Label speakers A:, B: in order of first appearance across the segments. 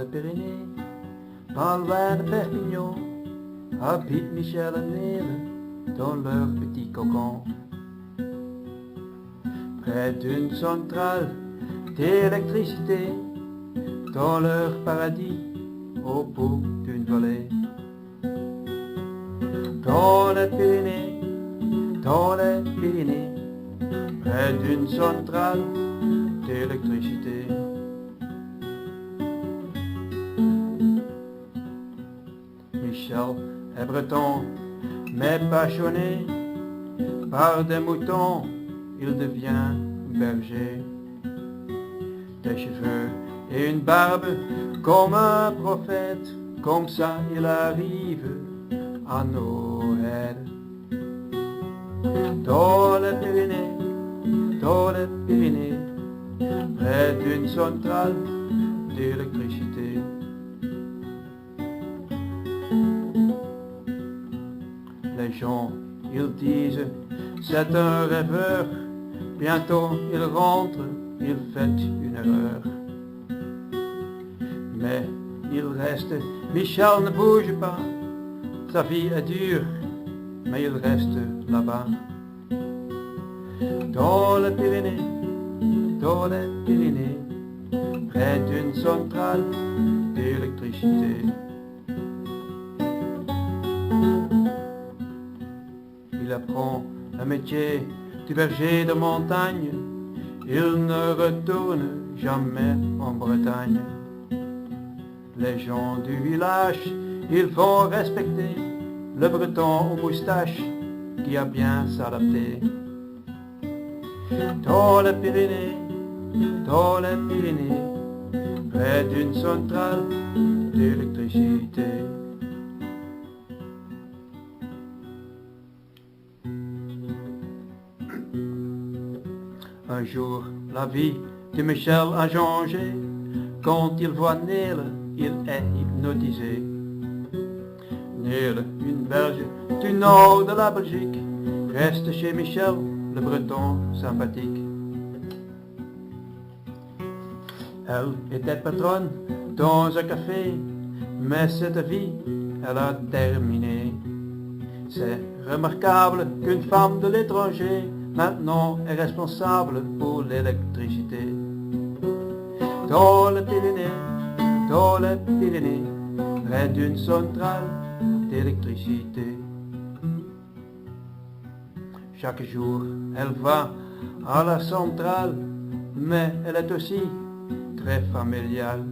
A: les Pyrénées, pas loin de Perpignan, habitent Michel et Nele dans leur petit cocon. Près d'une centrale d'électricité, dans leur paradis, au bout d'une vallée. Dans les Pyrénées, près d'une centrale d'électricité. Michel est breton, mais passionné par des moutons, il devient berger. Des cheveux et une barbe comme un prophète, comme ça il arrive à Noël. Dans les Pyrénées, près d'une centrale d'électricité. Les gens, ils disent, c'est un rêveur, bientôt il rentre, il fait une erreur. Mais il reste, Michel ne bouge pas, sa vie est dure, mais il reste là-bas. Dans les Pyrénées, près d'une centrale d'électricité. Il apprend le métier du berger de montagne, il ne retourne jamais en Bretagne. Les gens du village, ils font respecter le breton aux moustaches qui a bien s'adapté. Dans les Pyrénées, près d'une centrale d'électricité. Un jour, la vie de Michel a changé. Quand il voit Nele, il est hypnotisé. Nele, une Belge du nord de la Belgique, reste chez Michel, le breton sympathique. Elle était patronne dans un café, mais cette vie, elle a terminé. C'est remarquable qu'une femme de l'étranger maintenant est responsable pour l'électricité. Dans les Pyrénées, près d'une centrale d'électricité. Chaque jour, elle va à la centrale, mais elle est aussi très familiale.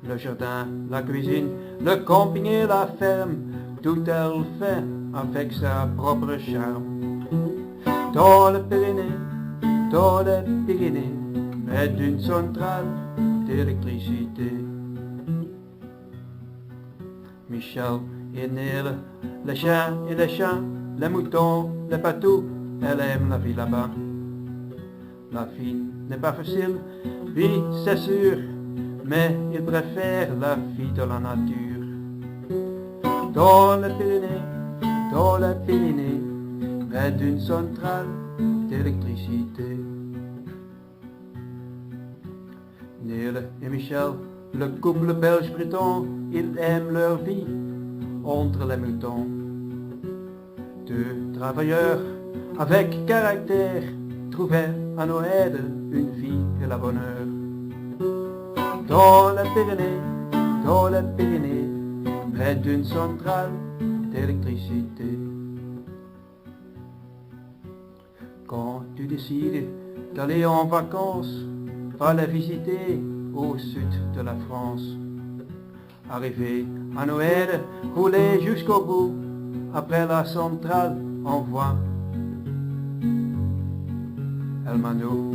A: Le jardin, la cuisine, le camping et la ferme, tout elle fait avec sa propre charme. Dans les Pyrénées, près d'une centrale d'électricité. Michel et Nele, les chiens et les chats, les moutons, les patous, elle aime la vie là-bas. La vie n'est pas facile, oui c'est sûr, mais il préfère la vie de la nature. Dans les Pyrénées, près d'une centrale d'électricité. Nele et Michel, le couple belge-breton, ils aiment leur vie entre les moutons. Deux travailleurs avec caractère trouvaient à Noël une vie et la bonheur. Dans les Pyrénées, près d'une centrale d'électricité. Quand tu décides d'aller en vacances, va les visiter au sud de la France. Arrivé à Noël, rouler jusqu'au bout, après la centrale, on voit El Mano.